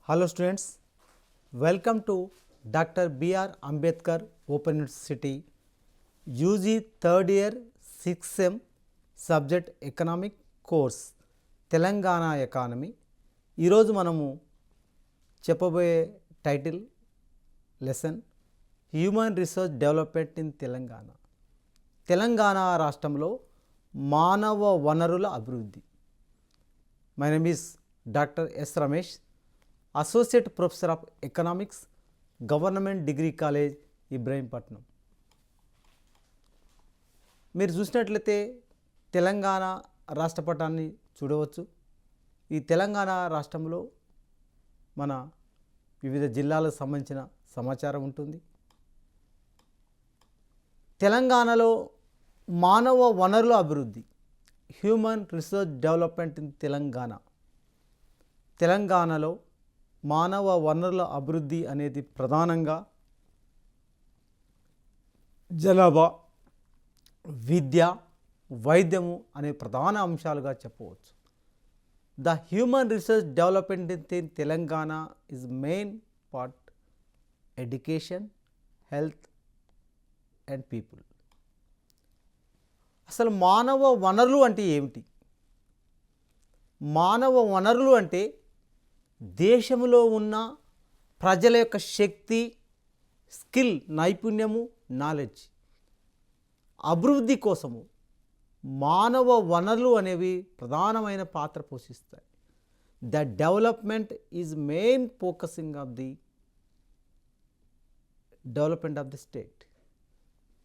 Hello students, welcome to Dr. B.R. Ambedkar Open University UG 3rd year 6th sem subject economic course Telangana economy. ఈరోజు మనము చెప్పబోయే title lesson human resource development in Telangana. Telangana రాష్ట్రంలో మానవ వనరుల అభివృద్ధి. My name is doctor yes Ramesh, associate professor of economics, government degree college Ibrahimpatnam. మీరు చూసినట్లయితే తెలంగాణ రాష్ట్ర పటాన్ని చూడవచ్చు. ఈ తెలంగాణ రాష్ట్రంలో మన వివిధ జిల్లాలకు సంబంధించిన సమాచారం ఉంటుంది. తెలంగాణలో మానవ వనరుల అభివృద్ధి, human resource development in Telangana. తెలంగాణలో మానవ వనరుల అభివృద్ధి అనేది ప్రధానంగా జనాభా, విద్య, వైద్యము అనే ప్రధాన అంశాలుగా చెప్పవచ్చు. The human resource development in Telangana is main part education, health and people. అసలు మానవ వనరులు అంటే ఏమిటి? మానవ వనరులు అంటే దేశంలో ఉన్న ప్రజల యొక్క శక్తి, స్కిల్, నైపుణ్యము, నాలెడ్జ్ అభివృద్ధి కోసము మానవ వనరులు అనేవి ప్రధానమైన పాత్ర పోషిస్తాయి. The development is main focusing of the development of the state.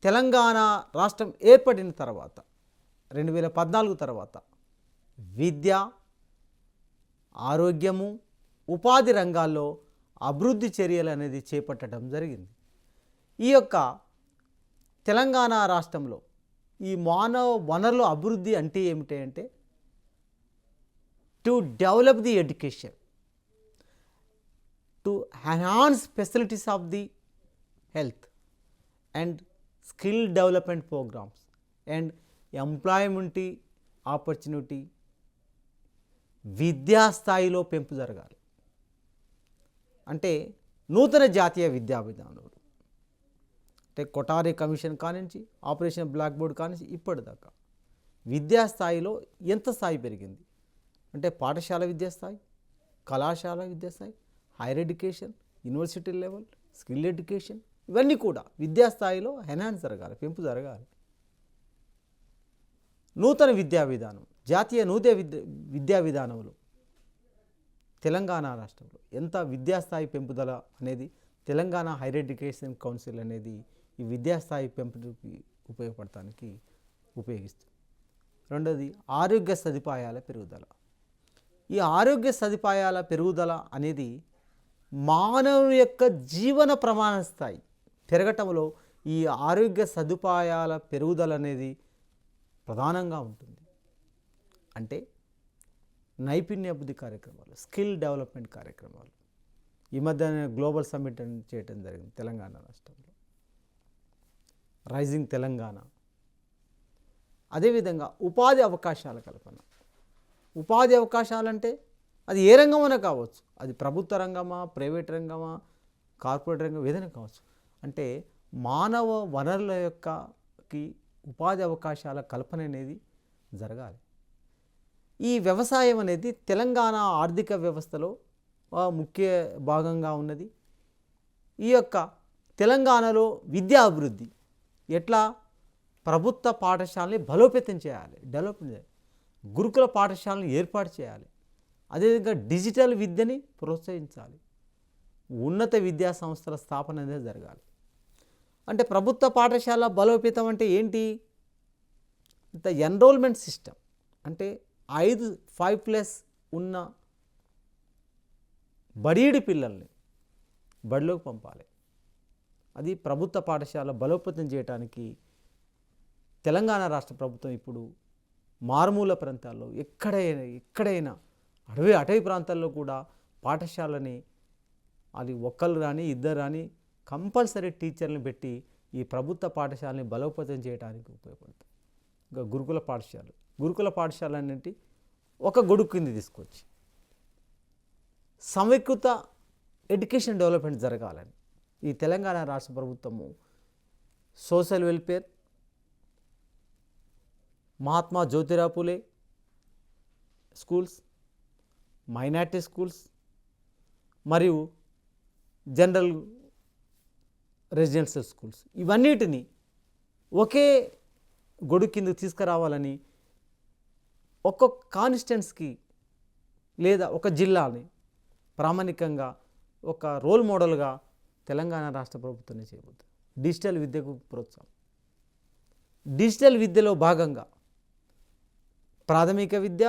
Telangana రాష్ట్రం ఏర్పడిన తర్వాత 2014 తర్వాత విద్య, ఆరోగ్యము, ఉపాధి రంగాల్లో అభివృద్ధి చర్యలు అనేది చేపట్టడం జరిగింది. ఈ యొక్క తెలంగాణ రాష్ట్రంలో ఈ మానవ వనరుల అభివృద్ధి అంటే ఏమిటి అంటే to develop the education, to enhance facilities of the health and skill development programs and employment opportunity, విద్యా స్థాయిలో పెంపు జరగాలి. అంటే నూతన జాతీయ విద్యా విధానం అంటే కొటారి కమిషన్ కానించి, ఆపరేషన్ బ్లాక్ బోర్డ్ కానించి ఇప్పటిదాకా విద్యా స్థాయిలో ఎంత స్థాయి పెరిగింది అంటే పాఠశాల విద్యా స్థాయి, కళాశాల విద్యా స్థాయి, higher education, university level, skill education, ఇవన్నీ కూడా విద్యా స్థాయిలో ఎన్హాన్స్ జరగాలి, పెంపు జరగాలి. నూతన విద్యా విధానం, జాతీయ విద్యా విధానంలో తెలంగాణ రాష్ట్రంలో ఎంత విద్యాస్థాయి పెంపుదల అనేది తెలంగాణ హైయర్ ఎడ్యుకేషన్ కౌన్సిల్ అనేది ఈ విద్యాస్థాయి పెంపుకి ఉపయోగిస్తుంది. రెండోది ఆరోగ్య సదుపాయాల పెరుగుదల. ఈ ఆరోగ్య సదుపాయాల పెరుగుదల అనేది మానవుని యొక్క జీవన ప్రమాణ స్థాయి పెరగటంలో ఈ ఆరోగ్య సదుపాయాల పెరుగుదల అనేది ప్రధానంగా ఉంటుంది. అంటే నైపుణ్యాభివృద్ధి కార్యక్రమాలు, స్కిల్ డెవలప్మెంట్ కార్యక్రమాలు ఈ మధ్య గ్లోబల్ సమ్మిట్ చేయడం జరిగింది తెలంగాణ రాష్ట్రంలో, రైజింగ్ తెలంగాణ. అదేవిధంగా ఉపాధి అవకాశాల కల్పన. ఉపాధి అవకాశాలంటే అది ఏ రంగమైనా కావచ్చు, అది ప్రభుత్వ రంగమా, ప్రైవేట్ రంగమా, కార్పొరేట్ రంగం ఏదైనా కావచ్చు. అంటే మానవ వనరుల యొక్కకి ఉపాధి అవకాశాల కల్పన అనేది జరగాలి. ఈ వ్యవసాయం అనేది తెలంగాణ ఆర్థిక వ్యవస్థలో ముఖ్య భాగంగా ఉన్నది. ఈ యొక్క తెలంగాణలో విద్యా అభివృద్ధి ఎట్లా ప్రభుత్వ పాఠశాలని బలోపేతం చేయాలి, డెవలప్మెంట్ చేయాలి, గురుకుల పాఠశాలను ఏర్పాటు చేయాలి. అదేవిధంగా డిజిటల్ విద్యని ప్రోత్సహించాలి, ఉన్నత విద్యా సంస్థల స్థాపన అనేది జరగాలి. అంటే ప్రభుత్వ పాఠశాల బలోపేతం అంటే ఏంటి? ద ఎన్రోల్మెంట్ సిస్టమ్ అంటే 5+ ఉన్న బడీడి పిల్లల్ని బడిలోకి పంపాలి. అది ప్రభుత్వ పాఠశాల బలోపేతం చేయడానికి తెలంగాణ రాష్ట్ర ప్రభుత్వం ఇప్పుడు మారుమూల ప్రాంతాల్లో ఎక్కడైనా అటవీ ప్రాంతాల్లో కూడా పాఠశాలని అది ఒక్కరు రాని ఇద్దరు రాని కంపల్సరీ టీచర్ని పెట్టి ఈ ప్రభుత్వ పాఠశాలని బలోపేతం చేయడానికి ఉపయోగపడుతుంది. ఇంకా గురుకుల పాఠశాల అనేది ఒక గొడుగు కింద తీసుకొచ్చి సమీకృత ఎడ్యుకేషన్ డెవలప్మెంట్ జరగాలని ఈ తెలంగాణ రాష్ట్ర ప్రభుత్వము social welfare, Mahatma Jyotirao Phule schools, minority schools మరియు జనరల్ రెసిడెన్షియల్ స్కూల్స్ ఇవన్నిటిని ఒకే గొడుగు కిందకు తీసుకురావాలని ఒక్కొక్క కాన్స్టిట్యున్సీకి లేదా ఒక జిల్లాని ప్రామాణికంగా ఒక రోల్ మోడల్గా తెలంగాణ రాష్ట్ర ప్రభుత్వమే చేయబోతుంది. డిజిటల్ విద్యకు ప్రోత్సాహం. డిజిటల్ విద్యలో భాగంగా ప్రాథమిక విద్య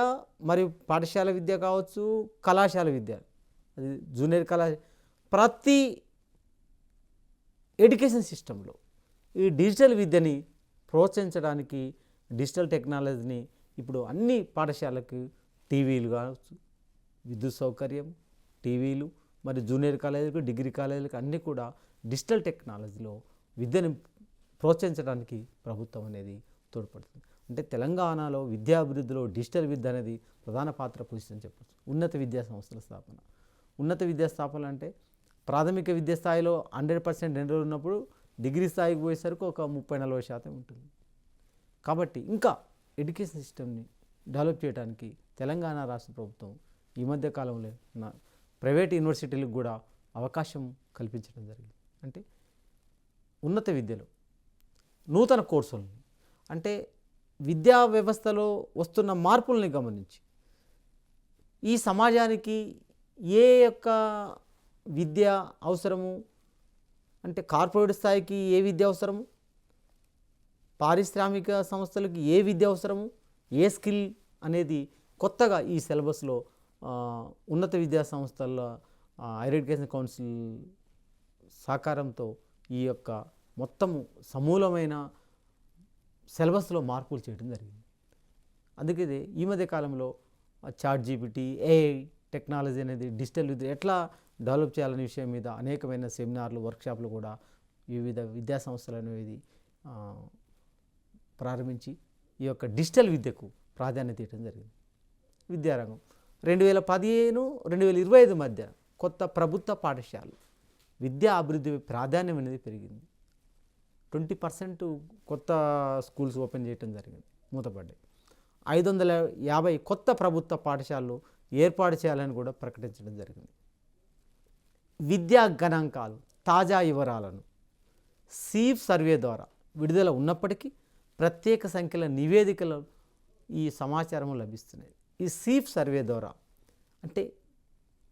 మరియు పాఠశాల విద్య కావచ్చు, కళాశాల విద్య, అది జూనియర్ ప్రతి ఎడ్యుకేషన్ సిస్టంలో ఈ డిజిటల్ విద్యని ప్రోత్సహించడానికి డిజిటల్ టెక్నాలజీని ఇప్పుడు అన్ని పాఠశాలకు టీవీలు కావచ్చు, విద్యుత్ సౌకర్యం, టీవీలు మరియు జూనియర్ కాలేజీలకు, డిగ్రీ కాలేజీలకు అన్నీ కూడా డిజిటల్ టెక్నాలజీలో విద్యను ప్రోత్సహించడానికి ప్రభుత్వం అనేది తోడ్పడుతుంది. అంటే తెలంగాణలో విద్యాభివృద్ధిలో డిజిటల్ విద్య అనేది ప్రధాన పాత్ర పోషిస్తుందని చెప్పచ్చు. ఉన్నత విద్యా సంస్థల స్థాపన. ఉన్నత విద్యా స్థాపన అంటే ప్రాథమిక విద్యా స్థాయిలో 100% ఎన్రోల్ ఉన్నప్పుడు డిగ్రీ స్థాయికి పోయేసరికి ఒక 30-40% ఉంటుంది. కాబట్టి ఇంకా ఎడ్యుకేషన్ సిస్టమ్ని డెవలప్ చేయడానికి తెలంగాణ రాష్ట్ర ప్రభుత్వం ఈ మధ్య కాలంలో ప్రైవేట్ యూనివర్సిటీలకు కూడా అవకాశం కల్పించడం జరిగింది. అంటే ఉన్నత విద్యలో నూతన కోర్సులను, అంటే విద్యా వ్యవస్థలో వస్తున్న మార్పుల్ని గమనించి ఈ సమాజానికి ఏ యొక్క విద్య అవసరము, అంటే కార్పొరేట్ స్థాయికి ఏ విద్య అవసరము, పారిశ్రామిక సంస్థలకు ఏ విద్య అవసరము, ఏ స్కిల్ అనేది కొత్తగా ఈ సిలబస్లో ఉన్నత విద్యా సంస్థల హైయర్ ఎడ్యుకేషన్ కౌన్సిల్ సహకారంతో ఈ యొక్క మొత్తము సమూలమైన సిలబస్లో మార్పులు చేయడం జరిగింది. అందుకే ఈ మధ్య కాలంలో ChatGPT, AI టెక్నాలజీ అనేది డిజిటల్ విద్య ఎట్లా డెవలప్ చేయాలనే విషయం మీద అనేకమైన సెమినార్లు, వర్క్షాప్లు కూడా వివిధ విద్యా సంస్థలు అనేది ప్రారంభించి ఈ యొక్క డిజిటల్ విద్యకు ప్రాధాన్యత ఇవ్వడం జరిగింది. విద్యారంగం 2015-2025 మధ్య కొత్త ప్రభుత్వ పాఠశాలలు విద్యా అభివృద్ధి ప్రాధాన్యం అనేది పెరిగింది. 20% కొత్త స్కూల్స్ ఓపెన్ చేయడం జరిగింది, మూతపడ్డాయి. 550 కొత్త ప్రభుత్వ పాఠశాలలు ఏర్పాటు చేయాలని కూడా ప్రకటించడం జరిగింది. విద్యా గణాంకాలు, తాజా వివరాలను సీఫ్ సర్వే ద్వారా విడుదల ఉన్నప్పటికీ ప్రత్యేక సంఖ్యల నివేదికలు ఈ సమాచారం లభిస్తున్నాయి. ఈ సీఫ్ సర్వే ద్వారా అంటే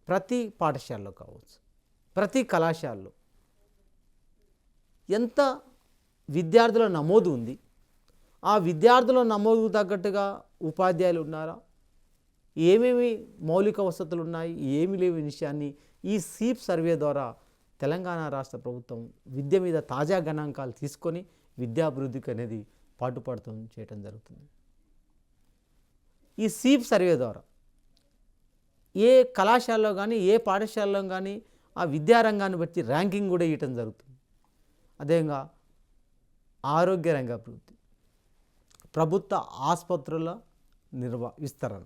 ప్రతి పాఠశాలలో కావచ్చు, ప్రతి కళాశాలలో ఎంత విద్యార్థుల నమోదు ఉంది, ఆ విద్యార్థుల నమోదు తగ్గట్టుగా ఉపాధ్యాయులు ఉన్నారా, ఏమేమి మౌలిక వసతులు ఉన్నాయి, ఏమి లేని విషయాన్ని ఈ సీఫ్ సర్వే ద్వారా తెలంగాణ రాష్ట్ర ప్రభుత్వం విద్య మీద తాజా గణాంకాలు తీసుకొని విద్యాభివృద్ధికి అనేది పాటుపడుతూ చేయడం జరుగుతుంది. ఈ సీఫ్ సర్వే ద్వారా ఏ కళాశాలలో కానీ ఏ పాఠశాలలో కానీ ఆ విద్యారంగాన్ని బట్టి ర్యాంకింగ్ కూడా ఇవ్వటం జరుగుతుంది. అదేవిధంగా ఆరోగ్య రంగ అభివృద్ధి, ప్రభుత్వ ఆసుపత్రుల విస్తరణ,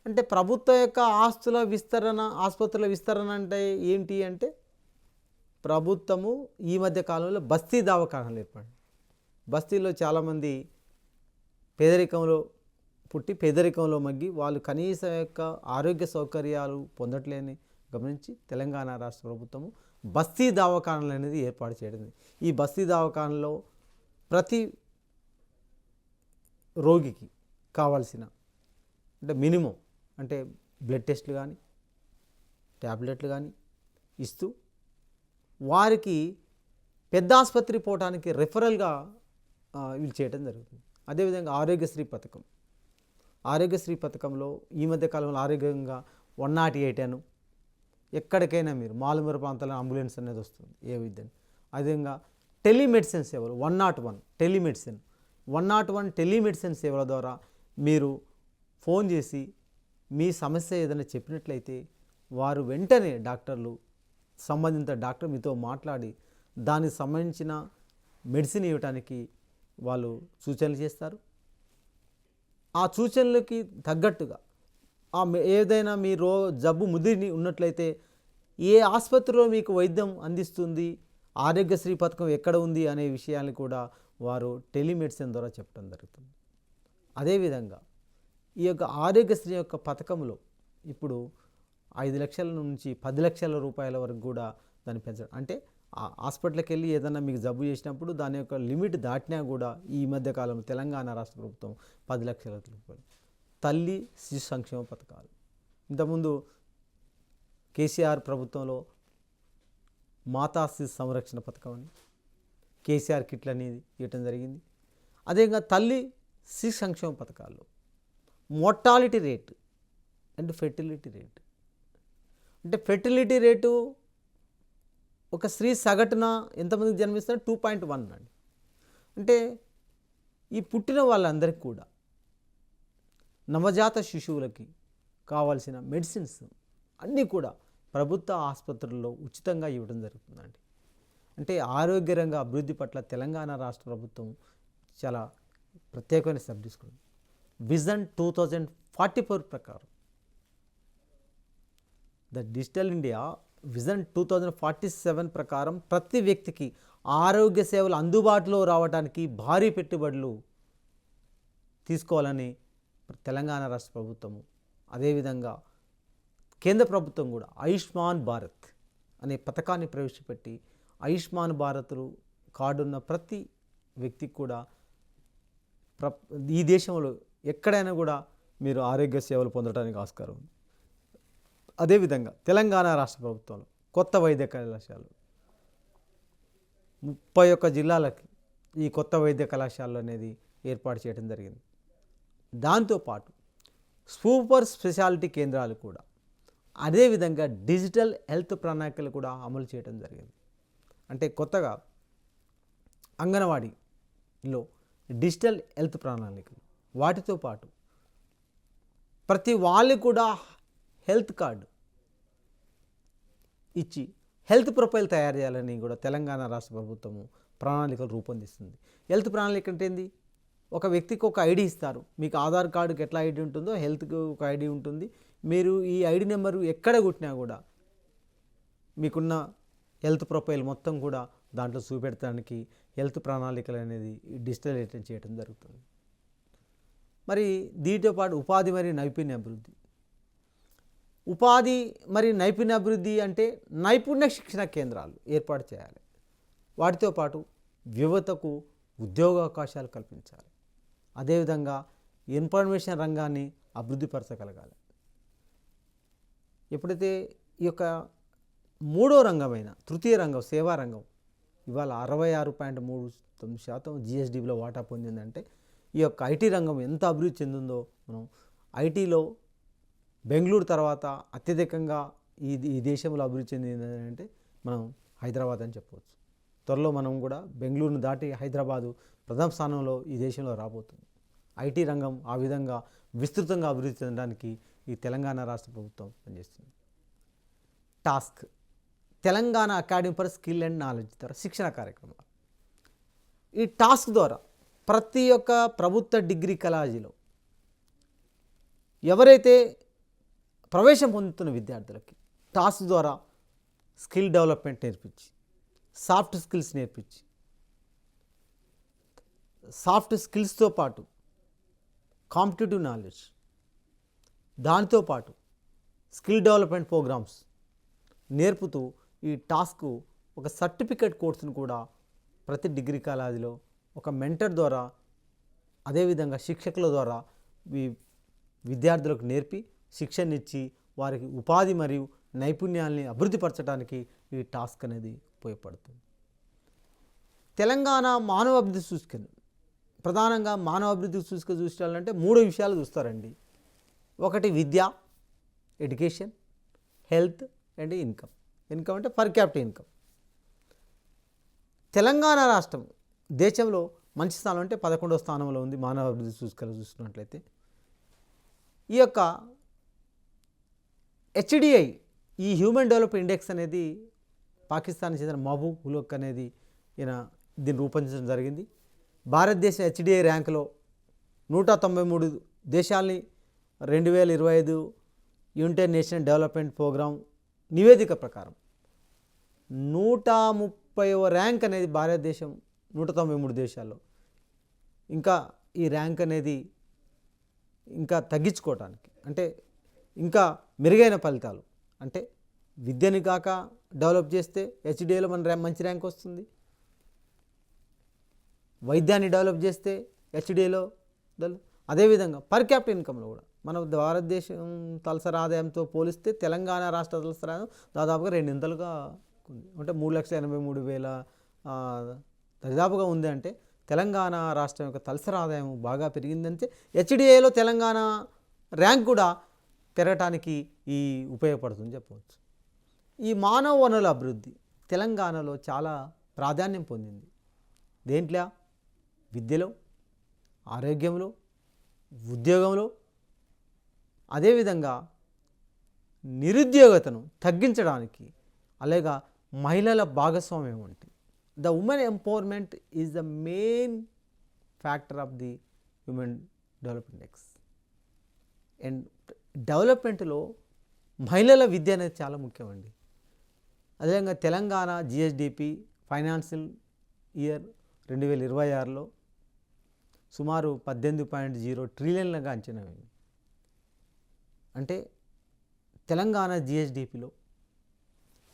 అంటే ప్రభుత్వ యొక్క ఆస్తుల విస్తరణ, ఆసుపత్రుల విస్తరణ అంటే ఏంటి అంటే ప్రభుత్వము ఈ మధ్య కాలంలో బస్తీ దవాఖానాలు ఏర్పడింది. బస్తీలో చాలామంది పేదరికంలో పుట్టి పేదరికంలో మగ్గి వాళ్ళు కనీస యొక్క ఆరోగ్య సౌకర్యాలు పొందట్లేని గమనించి తెలంగాణ రాష్ట్ర ప్రభుత్వము బస్తీ దవాఖానాలు అనేది ఏర్పాటు చేయడం. ఈ బస్తీ దవాఖానలో ప్రతి రోగికి కావాల్సిన అంటే మినిమం అంటే బ్లడ్ టెస్ట్లు కానీ ట్యాబ్లెట్లు కానీ ఇస్తూ వారికి పెద్ద ఆసుపత్రి పోవడానికి రెఫరల్గా వీళ్ళు చేయడం జరుగుతుంది. అదేవిధంగా ఆరోగ్యశ్రీ పథకంలో ఈ మధ్య కాలంలో ఆరోగ్యంగా 108 అను ఎక్కడికైనా మీరు మాలుమూల ప్రాంతాల్లో అంబులెన్స్ అనేది వస్తుంది ఏ విద్యని. అదేవిధంగా టెలిమెడిసిన్ సేవలు 101 టెలిమెడిసిన్ సేవల ద్వారా మీరు ఫోన్ చేసి మీ సమస్య ఏదైనా చెప్పినట్లయితే వారు వెంటనే సంబంధిత డాక్టర్ మీతో మాట్లాడి దానికి సంబంధించిన మెడిసిన్ ఇవ్వడానికి వాళ్ళు సూచనలు చేస్తారు. ఆ సూచనలకి తగ్గట్టుగా ఏదైనా మీ జబ్బు ముదిరి ఉన్నట్లయితే ఏ ఆసుపత్రిలో మీకు వైద్యం అందిస్తుంది, ఆరోగ్యశ్రీ పథకం ఎక్కడ ఉంది అనే విషయాన్ని కూడా వారు టెలిమెడిసిన్ ద్వారా చెప్పడం జరుగుతుంది. అదేవిధంగా ఈ యొక్క ఆరోగ్యశ్రీ యొక్క పథకంలో ఇప్పుడు 5 లక్షల నుంచి 10 లక్షల రూపాయల వరకు కూడా దాన్ని పెంచడం, అంటే హాస్పిటల్కి వెళ్ళి ఏదన్నా మీకు జబ్బు చేసినప్పుడు దాని యొక్క లిమిట్ దాటినా కూడా ఈ మధ్య కాలంలో తెలంగాణ రాష్ట్ర ప్రభుత్వం 10 లక్షల రూపాయలు. తల్లి శిశు సంక్షేమ పథకాలు ఇంతకుముందు కేసీఆర్ ప్రభుత్వంలో మాతా శిశు సంరక్షణ పథకం అని కేసీఆర్ కిట్లు అనేది ఇవ్వటం జరిగింది. అదేవిధంగా తల్లి శిశు సంక్షేమ పథకాల్లో mortality rate and fertility rate, అంటే ఫెర్టిలిటీ రేటు ఒక స్త్రీ సగటున ఎంతమందికి జన్మిస్తారు 2.1 అండి. అంటే ఈ పుట్టిన వాళ్ళందరికీ కూడా నవజాత శిశువులకి కావాల్సిన మెడిసిన్స్ అన్నీ కూడా ప్రభుత్వ ఆసుపత్రుల్లో ఉచితంగా ఇవ్వడం జరుగుతుందండి. అంటే ఆరోగ్య రంగ అభివృద్ధి పట్ల తెలంగాణ రాష్ట్ర ప్రభుత్వం చాలా ప్రత్యేకమైన శ్రద్ధ తీసుకుంది. విజన్ 2044 ప్రకారం ద డిజిటల్ ఇండియా విజన్ 2047 ప్రకారం ప్రతి వ్యక్తికి ఆరోగ్య సేవలు అందుబాటులో రావడానికి భారీ పెట్టుబడులు తీసుకోవాలని తెలంగాణ రాష్ట్ర ప్రభుత్వము, అదేవిధంగా కేంద్ర ప్రభుత్వం కూడా ఆయుష్మాన్ భారత్ అనే పథకాన్ని ప్రవేశపెట్టి ఆయుష్మాన్ భారత్ కార్డు ఉన్న ప్రతి వ్యక్తికి కూడా ఈ దేశంలో ఎక్కడైనా కూడా మీరు ఆరోగ్య సేవలు పొందడానికి ఆస్కారం ఉంది. అదేవిధంగా తెలంగాణ రాష్ట్ర ప్రభుత్వంలో కొత్త వైద్య కళాశాలలు 31 జిల్లాలకి ఈ కొత్త వైద్య కళాశాలలు అనేది ఏర్పాటు చేయడం జరిగింది. దాంతోపాటు సూపర్ స్పెషాలిటీ కేంద్రాలు కూడా, అదేవిధంగా డిజిటల్ హెల్త్ ప్రణాళికలు కూడా అమలు చేయడం జరిగింది. అంటే కొత్తగా అంగన్వాడీలో డిజిటల్ హెల్త్ ప్రణాళికలు, వాటితో పాటు ప్రతి వాళ్ళు కూడా హెల్త్ కార్డు ఇచ్చి హెల్త్ ప్రొఫైల్ తయారు చేయాలని కూడా తెలంగాణ రాష్ట్ర ప్రభుత్వము ప్రణాళికలు రూపొందిస్తుంది. హెల్త్ ప్రణాళిక అంటే ఏంది? ఒక వ్యక్తికి ఒక ఐడి ఇస్తారు. మీకు ఆధార్ కార్డుకి ఎట్లా ఐడి ఉంటుందో హెల్త్కి ఒక ఐడి ఉంటుంది. మీరు ఈ ఐడి నెంబరు ఎక్కడ కొట్టినా కూడా మీకున్న హెల్త్ ప్రొఫైల్ మొత్తం కూడా దాంట్లో చూపెడతానికి హెల్త్ ప్రణాళికలు అనేది డిజిటల్ చేయడం జరుగుతుంది. మరి దీంతో పాటు ఉపాధి మరియు నైపుణ్య అభివృద్ధి. ఉపాధి మరియు నైపుణ్య అభివృద్ధి అంటే నైపుణ్య శిక్షణ కేంద్రాలు ఏర్పాటు చేయాలి. వాటితో పాటు యువతకు ఉద్యోగావకాశాలు కల్పించాలి. అదేవిధంగా ఇన్ఫర్మేషన్ రంగాన్ని అభివృద్ధిపరచగలగాలి. ఎప్పుడైతే ఈ యొక్క మూడో రంగమైన తృతీయ రంగం సేవా రంగం ఇవాళ 66.39% జిఎస్డిలో వాటా పొందిందంటే ఈ యొక్క ఐటీ రంగం ఎంత అభివృద్ధి చెందిందో మనం ఐటీలో బెంగళూరు తర్వాత అత్యధికంగా ఈ దేశంలో అభివృద్ధి చెందింది అంటే మనం హైదరాబాద్ అని చెప్పవచ్చు. త్వరలో మనం కూడా బెంగళూరును దాటి హైదరాబాదు ప్రథమ స్థానంలో ఈ దేశంలో రాబోతుంది. ఐటీ రంగం ఆ విధంగా విస్తృతంగా అభివృద్ధి చెందడానికి ఈ తెలంగాణ రాష్ట్ర ప్రభుత్వం పనిచేస్తుంది. Task Telangana academy for skill and knowledge ద్వారా శిక్షణ కార్యక్రమాలు. ఈ టాస్క్ ద్వారా ప్రతి ఒక్క ప్రభుత్వ డిగ్రీ కళాశాలలో ఎవరైతే ప్రవేశం పొందుతున్న విద్యార్థులకి టాస్క్ ద్వారా స్కిల్ డెవలప్మెంట్ నేర్పించి, సాఫ్ట్ స్కిల్స్ నేర్పించి, సాఫ్ట్ స్కిల్స్తో పాటు కాంపిటేటివ్ నాలెడ్జ్, దానితో పాటు స్కిల్ డెవలప్మెంట్ ప్రోగ్రామ్స్ నేర్పుతూ ఈ టాస్క్ ఒక సర్టిఫికేట్ కోర్సును కూడా ప్రతి డిగ్రీ కాలేజీలో ఒక మెంటర్ ద్వారా, అదేవిధంగా శిక్షకుల ద్వారా ఈ విద్యార్థులకు నేర్పి శిక్షణ ఇచ్చి వారికి ఉపాధి మరియు నైపుణ్యాల్ని అభివృద్ధిపరచడానికి ఈ టాస్క్ అనేది ఉపయోగపడుతుంది. తెలంగాణ మానవ అభివృద్ధి సూచికను ప్రధానంగా మానవ అభివృద్ధి సూచిక చూసుకోవాలంటే 3 విషయాలు చూస్తారండి. ఒకటి విద్య, education, health and income. Income అంటే పర్ క్యాపిటల్ ఇన్కమ్. తెలంగాణ రాష్ట్రం దేశంలో మంచి స్థానం అంటే 11వ స్థానంలో ఉంది మానవ అభివృద్ధి సూచికలు చూసుకున్నట్లయితే. ఈ యొక్క HDI ఈ హ్యూమన్ డెవలప్మెంట్ ఇండెక్స్ అనేది పాకిస్తాన్కి చెందిన మహబూబ్ ఉలోక్ అనేది దీన్ని రూపొందించడం జరిగింది. భారతదేశం HDI ర్యాంకులో 193 దేశాలని 2025 యునైటెడ్ నేషన్ డెవలప్మెంట్ ప్రోగ్రామ్ నివేదిక ప్రకారం 130వ ర్యాంక్ అనేది భారతదేశం 193 దేశాల్లో. ఇంకా ఈ ర్యాంక్ అనేది ఇంకా తగ్గించుకోవటానికి, అంటే ఇంకా మెరుగైన ఫలితాలు, అంటే విద్యని కాక డెవలప్ చేస్తే హెచ్డిఏలో మన మంచి ర్యాంక్ వస్తుంది, వైద్యాన్ని డెవలప్ చేస్తే హెచ్డిఏలో. అదేవిధంగా పర్ క్యాపిటల్ ఇన్కంలో కూడా మన భారతదేశం తలసరి ఆదాయంతో పోలిస్తే తెలంగాణ రాష్ట్ర తలసరి ఆదాయం దాదాపుగా 2 ఇంతలుగా ఉంది. అంటే 3,83,000 దాదాపుగా ఉంది. అంటే తెలంగాణ రాష్ట్రం యొక్క తలసరి ఆదాయం బాగా పెరిగిందంటే హెచ్డిఏలో తెలంగాణ ర్యాంక్ కూడా పెరగటానికి ఈ ఉపయోగపడుతుంది చెప్పవచ్చు. ఈ మానవ వనరుల అభివృద్ధి తెలంగాణలో చాలా ప్రాధాన్యం పొందింది. దేంట్లో? విద్యలో, ఆరోగ్యంలో, ఉద్యోగంలో, అదేవిధంగా నిరుద్యోగతను తగ్గించడానికి, అలాగే మహిళల భాగస్వామ్యం వంటి the women empowerment is the main factor of the human development index. And డెవలప్మెంట్లో మహిళల విద్య అనేది చాలా ముఖ్యమండి. అదేవిధంగా తెలంగాణ జిఎస్డిపి ఫైనాన్షియల్ ఇయర్ 2026లో సుమారు 18.0 ట్రిలియన్లుగా అంచనా వేయండి. అంటే తెలంగాణ జిఎస్డిపిలో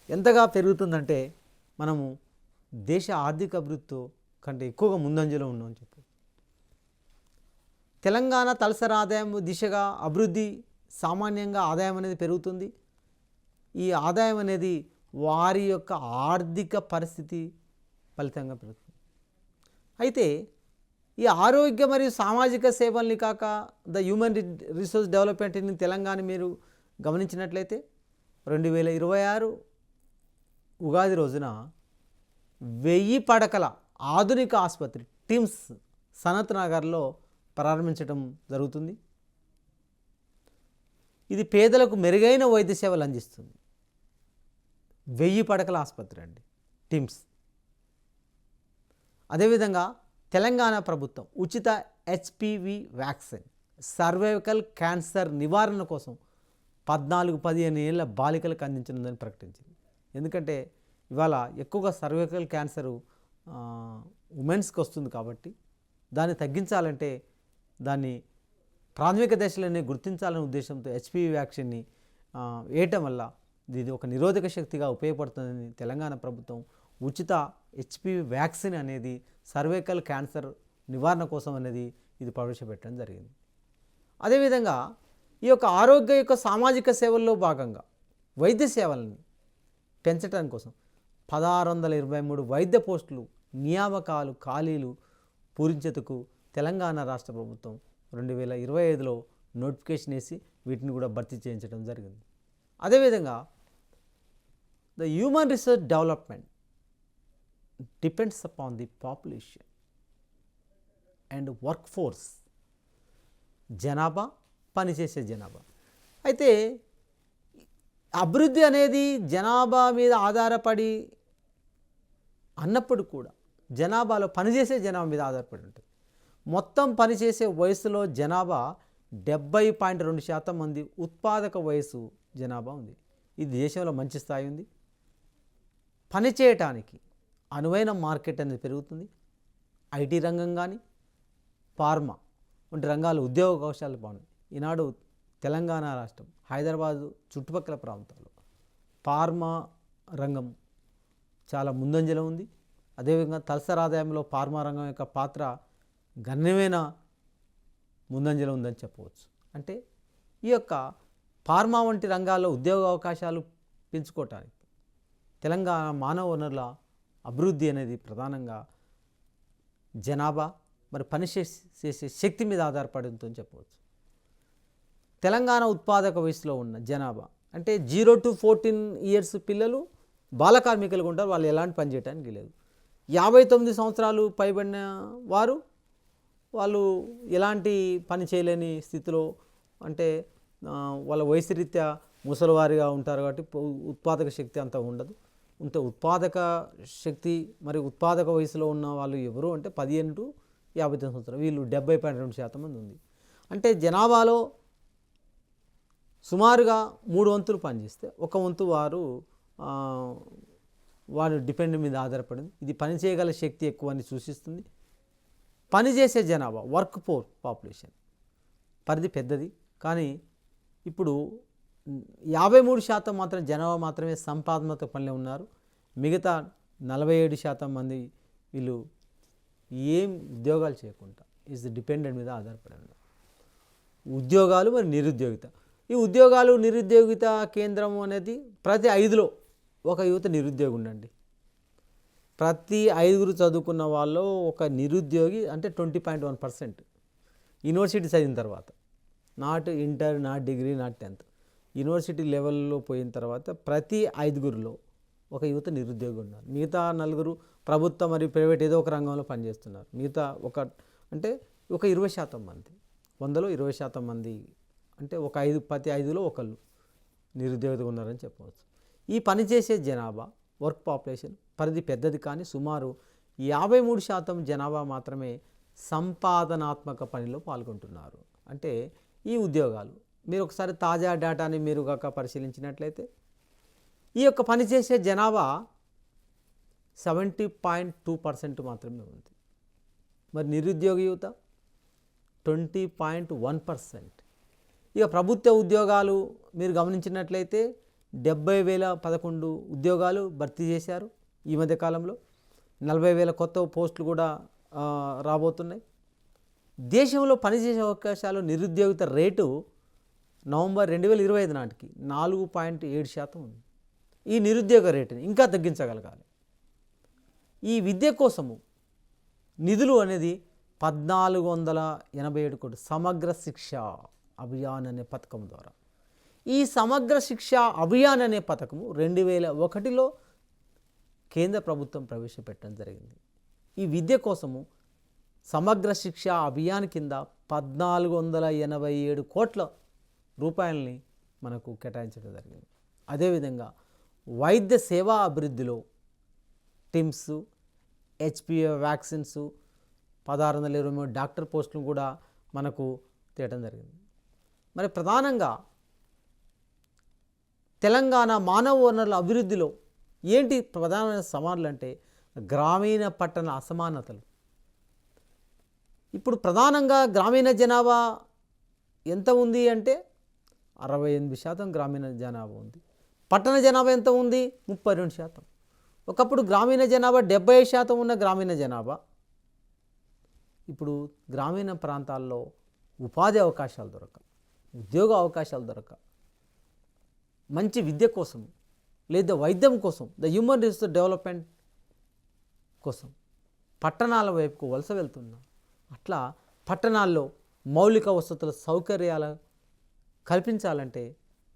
ఎంతగా పెరుగుతుందంటే మనము దేశ ఆర్థిక అభివృద్ధితో కంటే ఎక్కువగా ముందంజలో ఉన్నామని చెప్పారు. తెలంగాణ తలసరి ఆదాయం దిశగా అభివృద్ధి సామాన్యంగా ఆదాయం అనేది పెరుగుతుంది. ఈ ఆదాయం అనేది వారి యొక్క ఆర్థిక పరిస్థితి ఫలితంగా పెరుగుతుంది. అయితే ఈ ఆరోగ్య మరియు సామాజిక సేవల్ని కాక ద హ్యూమన్ రిసోర్స్ డెవలప్మెంట్ని తెలంగాణ మీరు గమనించినట్లయితే 2026 ఉగాది రోజున 1000 పడకల ఆధునిక ఆసుపత్రి టిమ్స్ సనత్ నగర్లో ప్రారంభించడం జరుగుతుంది. ఇది పేదలకు మెరుగైన వైద్య సేవలు అందిస్తుంది. 1000 పడకల ఆసుపత్రి అండి టిమ్స్. అదేవిధంగా తెలంగాణ ప్రభుత్వం ఉచిత హెచ్పివి వ్యాక్సిన్ సర్వైకల్ క్యాన్సర్ నివారణ కోసం 14-15 ఏళ్ళ బాలికలకు అందించనుందని ప్రకటించింది. ఎందుకంటే ఇవాళ ఎక్కువగా సర్వైకల్ క్యాన్సరు ఉమెన్స్కి వస్తుంది కాబట్టి దాన్ని తగ్గించాలంటే దాన్ని ప్రాథమిక దశలోనే గుర్తించాలనే ఉద్దేశంతో హెచ్పివి వ్యాక్సిన్ని వేయటం వల్ల ఇది ఒక నిరోధక శక్తిగా ఉపయోగపడుతుందని తెలంగాణ ప్రభుత్వం ఉచిత హెచ్పివి వ్యాక్సిన్ అనేది సర్వైకల్ క్యాన్సర్ నివారణ కోసం అనేది ఇది ప్రవేశపెట్టడం జరిగింది. అదేవిధంగా ఈ యొక్క ఆరోగ్య యొక్క సామాజిక సేవల్లో భాగంగా వైద్య సేవలని పెంచడం కోసం 1623 వైద్య పోస్టులు నియామకాలు ఖాళీలు పూరించేందుకు తెలంగాణ రాష్ట్ర ప్రభుత్వం 2025లో నోటిఫికేషన్ వేసి వీటిని కూడా భర్తీ చేయించడం జరిగింది. అదేవిధంగా the human resource development depends upon the population and work force, జనాభా, పనిచేసే జనాభా. అయితే అభివృద్ధి అనేది జనాభా మీద ఆధారపడి అన్నప్పుడు కూడా జనాభాలో పనిచేసే జనాభా మీద ఆధారపడి ఉంటుంది. మొత్తం పనిచేసే వయసులో జనాభా 70.2% మంది ఉత్పాదక వయసు జనాభా ఉంది. ఇది దేశంలో మంచి స్థాయి ఉంది. పని చేయటానికి అనువైన మార్కెట్ అనేది పెరుగుతుంది. ఐటీ రంగం కానీ ఫార్మా వంటి రంగాలు ఉద్యోగ అవకాశాలు బాగున్నాయి. ఈనాడు తెలంగాణ రాష్ట్రం హైదరాబాదు చుట్టుపక్కల ప్రాంతాల్లో ఫార్మా రంగం చాలా ముందంజలో ఉంది. అదేవిధంగా తలసరి ఆదాయంలో ఫార్మా రంగం యొక్క పాత్ర గణనీయమైన ముందంజలో ఉందని చెప్పవచ్చు. అంటే ఈ యొక్క ఫార్మా వంటి రంగాల్లో ఉద్యోగ అవకాశాలు పెంచుకోవటానికి తెలంగాణ మానవ వనరుల అభివృద్ధి అనేది ప్రధానంగా జనాభా మరి పని చేసే శక్తి మీద ఆధారపడి ఉందని చెప్పవచ్చు. తెలంగాణ ఉత్పాదక వయసులో ఉన్న జనాభా అంటే 0 to 14 ఇయర్స్ పిల్లలు బాల కార్మికులుగా ఉంటారు. వాళ్ళు ఎలాంటి పని చేయడానికి లేదు. 59 సంవత్సరాలు పైబడిన వారు వాళ్ళు ఎలాంటి పని చేయలేని స్థితిలో, అంటే వాళ్ళ వయసు రీత్యా ముసలివారిగా ఉంటారు కాబట్టి ఉత్పాదక శక్తి అంత ఉండదు. ఉత్పాదక శక్తి మరి ఉత్పాదక వయసులో ఉన్న వాళ్ళు ఎవరు అంటే 15 to 59 సంవత్సరాలు, వీళ్ళు 70.2% మంది ఉంది. అంటే జనాభాలో సుమారుగా 3 వంతులు పనిచేస్తే ఒక వంతు వారు డిపెండ్ మీద ఆధారపడింది. ఇది పని చేయగల శక్తి ఎక్కువ అని సూచిస్తుంది. పనిచేసే జనాభా వర్క్ పాపులేషన్ పరిధి పెద్దది, కానీ ఇప్పుడు 53% మాత్రం జనాభా మాత్రమే సంపాదనతో పనిలో ఉన్నారు. మిగతా 47% మంది వీళ్ళు ఏం ఉద్యోగాలు చేయకుండా ఈజ్ డిపెండెంట్ మీద ఆధారపడి ఉన్నారు. ఉద్యోగాలు మరి నిరుద్యోగిత. ఈ ఉద్యోగాలు నిరుద్యోగిత కేంద్రం అనేది ప్రతి 5లో ఒక యువత నిరుద్యోగి ఉండండి. ప్రతి 5 చదువుకున్న వాళ్ళు ఒక నిరుద్యోగి అంటే 20.1% యూనివర్సిటీ చదివిన తర్వాత, not inter, not degree, not 10th, university లెవెల్లో పోయిన తర్వాత ప్రతి 5లో ఒక యువత నిరుద్యోగి ఉన్నారు. మిగతా 4 ప్రభుత్వ మరియు ప్రైవేట్ ఏదో ఒక రంగంలో పనిచేస్తున్నారు. మిగతా అంటే ఒక 20% మంది, 100లో 20% మంది అంటే ప్రతి 5లో ఒకళ్ళు నిరుద్యోగిగా ఉన్నారని చెప్పవచ్చు. ఈ పనిచేసే జనాభా వర్క్ పాపులేషన్ పరిధి పెద్దది, కానీ సుమారు 53% జనాభా మాత్రమే సంపాదనాత్మక పనిలో పాల్గొంటున్నారు. అంటే ఈ ఉద్యోగాలు మీరు ఒకసారి తాజా డేటాని మీరు కాక పరిశీలించినట్లయితే ఈ యొక్క పనిచేసే జనాభా 70.2% మాత్రమే ఉంది. మరి నిరుద్యోగ యువత 20.1%. ఇక ప్రభుత్వ ఉద్యోగాలు మీరు గమనించినట్లయితే 70,011 ఉద్యోగాలు భర్తీ చేశారు ఈ మధ్య కాలంలో. 40,000 కొత్త పోస్టులు కూడా రాబోతున్నాయి. దేశంలో పనిచేసే అవకాశాలు నిరుద్యోగిత రేటు నవంబర్ 2025 నాటికి 4.7% ఉంది. ఈ నిరుద్యోగ రేటుని ఇంకా తగ్గించగలగాలి. ఈ విద్య కోసము నిధులు అనేది 1,487 కోట్లు సమగ్ర శిక్ష అభియాన్ అనే పథకం ద్వారా. ఈ సమగ్ర శిక్ష అభియాన్ అనే పథకము 2001లో కేంద్ర ప్రభుత్వం ప్రవేశపెట్టడం జరిగింది. ఈ విద్య కోసము సమగ్ర శిక్ష అభియాన్ కింద 1,487 కోట్ల రూపాయలని మనకు కేటాయించడం జరిగింది. అదేవిధంగా వైద్య సేవా అభివృద్ధిలో టిమ్స్, హెచ్పివి వ్యాక్సిన్స్, 1,623 డాక్టర్ పోస్టులను కూడా మనకు తేయడం జరిగింది. మరి ప్రధానంగా తెలంగాణ మానవ వనరుల అభివృద్ధిలో ఏంటి ప్రధానమైన సవాళ్ళు అంటే గ్రామీణ పట్టణ అసమానతలు. ఇప్పుడు ప్రధానంగా గ్రామీణ జనాభా ఎంత ఉంది అంటే 68% గ్రామీణ జనాభా ఉంది. పట్టణ జనాభా ఎంత ఉంది? 32%. ఒకప్పుడు గ్రామీణ జనాభా 70% ఉన్న గ్రామీణ జనాభా ఇప్పుడు గ్రామీణ ప్రాంతాల్లో ఉపాధి అవకాశాలు దొరక, ఉద్యోగ అవకాశాలు దొరక, మంచి విద్య కోసం లేదా వైద్యం కోసం, హ్యూమన్ రిసోర్స్ డెవలప్మెంట్ కోసం పట్టణాల వైపుకు వలస వెళ్తున్నారు. అట్లా పట్టణాల్లో మౌలిక వసతుల సౌకర్యాలు కల్పించాలంటే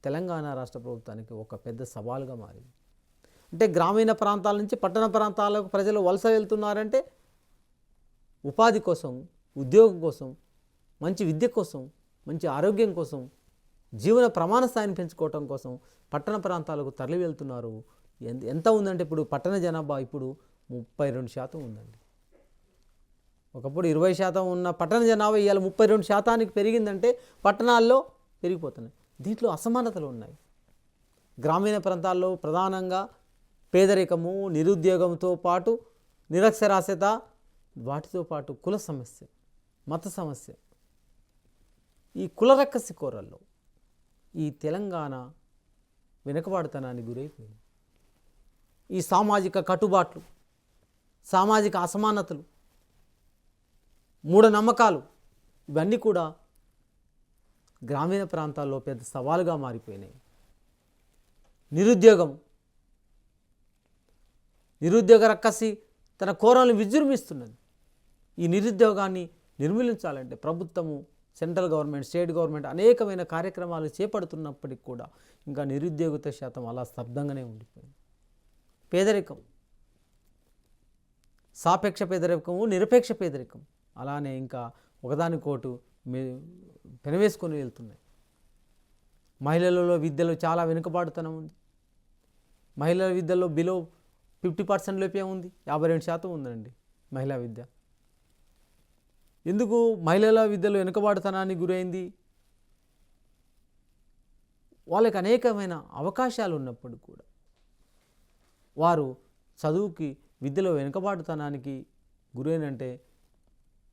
తెలంగాణ రాష్ట్ర ప్రభుత్వానికి ఒక పెద్ద సవాలుగా మారింది. అంటే గ్రామీణ ప్రాంతాల నుంచి పట్టణ ప్రాంతాలకు ప్రజలు వలస వెళ్తున్నారంటే ఉపాధి కోసం, ఉద్యోగం కోసం, మంచి విద్య కోసం, మంచి ఆరోగ్యం కోసం, జీవన ప్రమాణ స్థాయిని పెంచుకోవటం కోసం పట్టణ ప్రాంతాలకు తరలి వెళ్తున్నారు. ఎంత ఉందంటే ఇప్పుడు పట్టణ జనాభా ఇప్పుడు 32% ఉందండి. ఒకప్పుడు 20% ఉన్న పట్టణ జనాభా ఇవాళ 32% పెరిగిందంటే పట్టణాల్లో పెరిగిపోతున్నాయి. దీంట్లో అసమానతలు ఉన్నాయి. గ్రామీణ ప్రాంతాల్లో ప్రధానంగా పేదరికము, నిరుద్యోగంతో పాటు నిరక్షరాస్యత, వాటితో పాటు కుల సమస్య, మత సమస్య, ఈ కుల రక్కసి కోరల్లో ఈ తెలంగాణ వెనుకబాటుతనానికి గురైపోయింది. ఈ సామాజిక కట్టుబాట్లు, సామాజిక అసమానతలు, మూఢనమ్మకాలు ఇవన్నీ కూడా గ్రామీణ ప్రాంతాల్లో పెద్ద సవాలుగా మారిపోయినాయి. నిరుద్యోగ రక్కసి తన కోరలను విజృంభిస్తున్నది. ఈ నిరుద్యోగాన్ని నిర్మూలించాలంటే ప్రభుత్వము, సెంట్రల్ గవర్నమెంట్, స్టేట్ గవర్నమెంట్ అనేకమైన కార్యక్రమాలు చేపడుతున్నప్పటికీ కూడా ఇంకా నిరుద్యోగిత శాతం అలా స్తబ్దంగానే ఉండిపోయింది. పేదరికం, సాపేక్ష పేదరికము, నిరపేక్ష పేదరికం అలానే ఇంకా ఒకదానికోటు పెనవేసుకొని వెళ్తున్నాయి. మహిళలలో విద్యలో చాలా వెనుకబాటుతనం ఉంది. మహిళల విద్యలో బిలో 50% లోపే ఉంది. 52% ఉందండి మహిళా విద్య. ఎందుకు మహిళల విద్యలో వెనుకబాటుతనానికి గురైంది? వాళ్ళకి అనేకమైన అవకాశాలు ఉన్నప్పుడు కూడా వారు చదువుకి విద్యలో వెనుకబాటుతనానికి గురైనంటే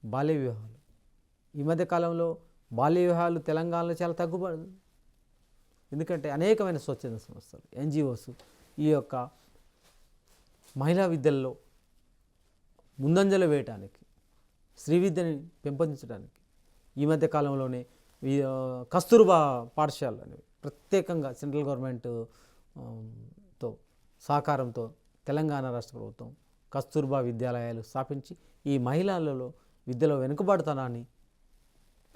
బాల్య వివాహాలు. ఈ మధ్య కాలంలో బాల్య వివాహాలు తెలంగాణలో చాలా తగ్గుపడదు. ఎందుకంటే అనేకమైన స్వచ్ఛంద సంస్థలు, ఎన్జిఓస్ ఈ యొక్క మహిళా విద్యల్లో ముందంజలు వేయటానికి, స్త్రీ విద్యని పెంపొందించడానికి ఈ మధ్య కాలంలోనే ఈ కస్తూర్బా పాఠశాలలు అనేవి ప్రత్యేకంగా సెంట్రల్ గవర్నమెంట్ తో సహకారంతో తెలంగాణ రాష్ట్ర ప్రభుత్వం కస్తూర్బా విద్యాలయాలు స్థాపించి ఈ మహిళలలో విద్యలో వెనుకబడతనాన్ని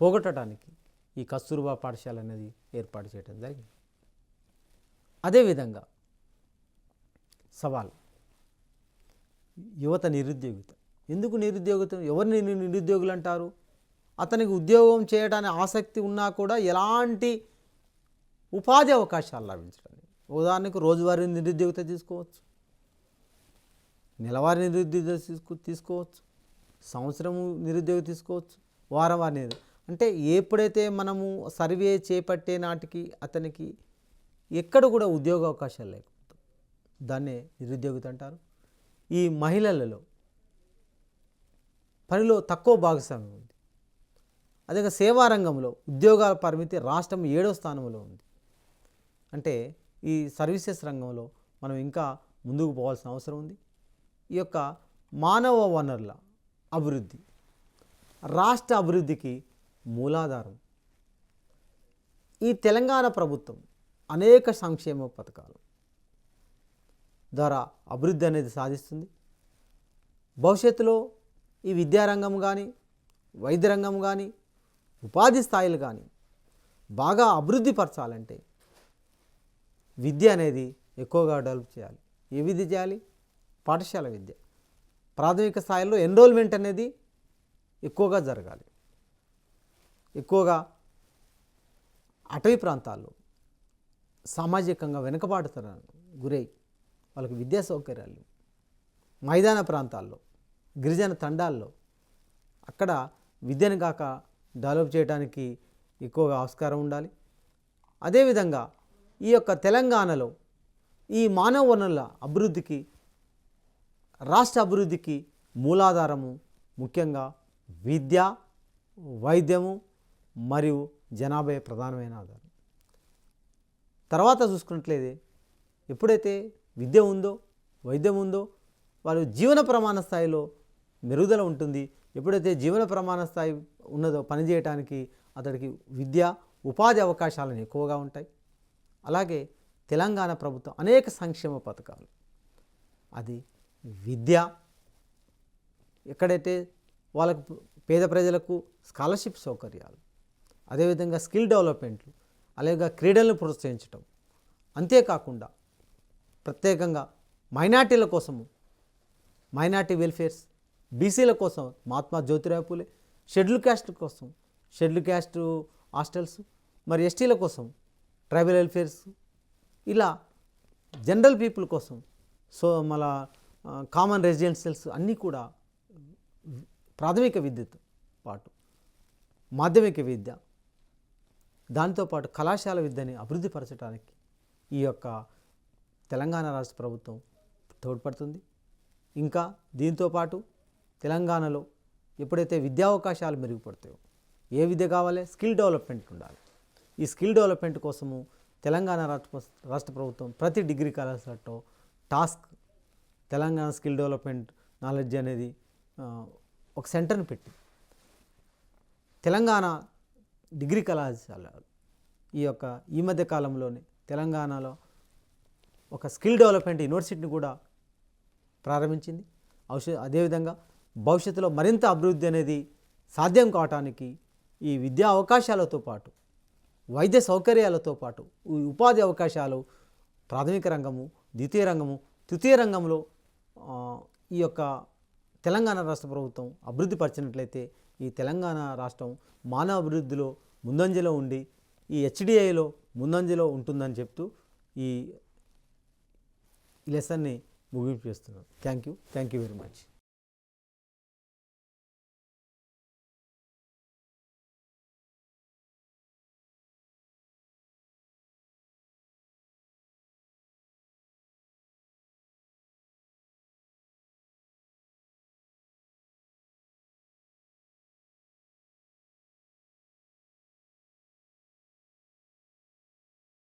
పోగొట్టడానికి ఈ కస్తూర్బా పాఠశాల అనేది ఏర్పాటు చేయడం జరిగింది. అదేవిధంగా సవాల్ యువత నిరుద్యోగిత. ఎందుకు నిరుద్యోగిత? ఎవరిని నిరుద్యోగులు అంటారు? అతనికి ఉద్యోగం చేయడానికి ఆసక్తి ఉన్నా కూడా ఎలాంటి ఉపాధి అవకాశాలు లభించడం. ఉదాహరణకు రోజువారీ నిరుద్యోగిత తీసుకోవచ్చు, నెలవారీ నిరుద్యోగ తీసుకోవచ్చు, సంవత్సరము నిరుద్యోగం తీసుకోవచ్చు, వారం వారి అంటే ఎప్పుడైతే మనము సర్వే చేపట్టే నాటికి అతనికి ఎక్కడ కూడా ఉద్యోగ అవకాశాలు లేకపోతే దాన్నే నిరుద్యోగిత అంటారు. ఈ మహిళలలో పనిలో తక్కువ భాగస్వామ్యం ఉంది. అదే సేవా రంగంలో ఉద్యోగాల పరిమితి రాష్ట్రం 7వ స్థానంలో ఉంది. అంటే ఈ సర్వీసెస్ రంగంలో మనం ఇంకా ముందుకు పోవాల్సిన అవసరం ఉంది. ఈ యొక్క మానవ వనరుల అభివృద్ధి రాష్ట్ర అభివృద్ధికి మూలాధారం. ఈ తెలంగాణ ప్రభుత్వం అనేక సంక్షేమ పథకాలు ద్వారా అభివృద్ధి అనేది సాధిస్తుంది. భవిష్యత్తులో ఈ విద్యారంగం కానీ, వైద్య రంగం కానీ, ఉపాధి స్థాయిలు కానీ బాగా అభివృద్ధి పరచాలంటే విద్య అనేది ఎక్కువగా డెవలప్ చేయాలి. ఏ విద్య చేయాలి? పాఠశాల విద్య. ప్రాథమిక స్థాయిలో ఎన్రోల్మెంట్ అనేది ఎక్కువగా జరగాలి. ఎక్కువగా అటవీ ప్రాంతాల్లో సామాజికంగా వెనుకబాటుతనానికి గురై వాళ్ళకి విద్యా సౌకర్యాలు, మైదాన ప్రాంతాల్లో, గిరిజన తండాల్లో అక్కడ విద్యను కాక డెవలప్ చేయడానికి ఎక్కువగా ఆస్కారం ఉండాలి. అదేవిధంగా ఈ యొక్క తెలంగాణలో ఈ మానవ వనరుల అభివృద్ధికి, రాష్ట్ర అభివృద్ధికి మూలాధారము ముఖ్యంగా విద్య, వైద్యము మరియు జనాభా ప్రధానమైన ఆధారం. తర్వాత చూసుకున్నట్లయితే ఎప్పుడైతే విద్య ఉందో, వైద్యం ఉందో వాళ్ళు జీవన ప్రమాణ స్థాయిలో మెరుగుదల ఉంటుంది. ఎప్పుడైతే జీవన ప్రమాణ స్థాయి ఉన్నదో పనిచేయటానికి అతడికి విద్య, ఉపాధి అవకాశాలను ఎక్కువగా ఉంటాయి. అలాగే తెలంగాణ ప్రభుత్వం అనేక సంక్షేమ పథకాలు, అది విద్య, ఎక్కడైతే వాళ్ళకు పేద ప్రజలకు స్కాలర్షిప్ సౌకర్యాలు, అదేవిధంగా స్కిల్ డెవలప్మెంట్లు, అలాగే క్రీడలను ప్రోత్సహించటం, అంతేకాకుండా ప్రత్యేకంగా మైనార్టీల కోసము మైనార్టీ వెల్ఫేర్స్, బీసీల కోసం మహాత్మా జ్యోతిరావు పూలే, షెడ్యూల్ క్యాస్ట్ కోసం షెడ్యూల్ క్యాస్ట్ హాస్టల్స్, మరి ఎస్టీల కోసం ట్రైబల్ వెల్ఫేర్స్, ఇలా జనరల్ పీపుల్ కోసం మళ్ళా కామన్ రెసిడెన్షియల్స్ అన్నీ కూడా ప్రాథమిక విద్యతో పాటు మాధ్యమిక విద్య, దాంతోపాటు కళాశాల విద్యని అభివృద్ధి పరచడానికి ఈ యొక్క తెలంగాణ రాష్ట్ర ప్రభుత్వం తోడ్పడుతుంది. ఇంకా దీంతోపాటు తెలంగాణలో ఎప్పుడైతే విద్యావకాశాలు మెరుగుపడతాయో, ఏ విద్య కావాలి? స్కిల్ డెవలప్మెంట్ ఉండాలి. ఈ స్కిల్ డెవలప్మెంట్ కోసము తెలంగాణ రాష్ట్ర ప్రభుత్వం ప్రతి డిగ్రీ కళాశాలలో task Telangana skill development knowledge అనేది ఒక సెంటర్ని పెట్టి తెలంగాణ డిగ్రీ కళాశాల ఈ మధ్య కాలంలోనే తెలంగాణలో ఒక స్కిల్ డెవలప్మెంట్ యూనివర్సిటీని కూడా ప్రారంభించింది. అదేవిధంగా భవిష్యత్తులో మరింత అభివృద్ధి అనేది సాధ్యం కావటానికి ఈ విద్యా అవకాశాలతో పాటు, వైద్య సౌకర్యాలతో పాటు ఈ ఉపాధి అవకాశాలు ప్రాథమిక రంగము, ద్వితీయ రంగము, తృతీయ రంగంలో ఈ యొక్క తెలంగాణ రాష్ట్ర ప్రభుత్వం అభివృద్ధి పరిచినట్లయితే ఈ తెలంగాణ రాష్ట్రం మానవ అభివృద్ధిలో ముందంజలో ఉండి ఈ హెచ్డిఐలో ముందంజలో ఉంటుందని చెప్తూ ఈ లెసన్ని ముగింపు చేస్తున్నాను. Thank you very much.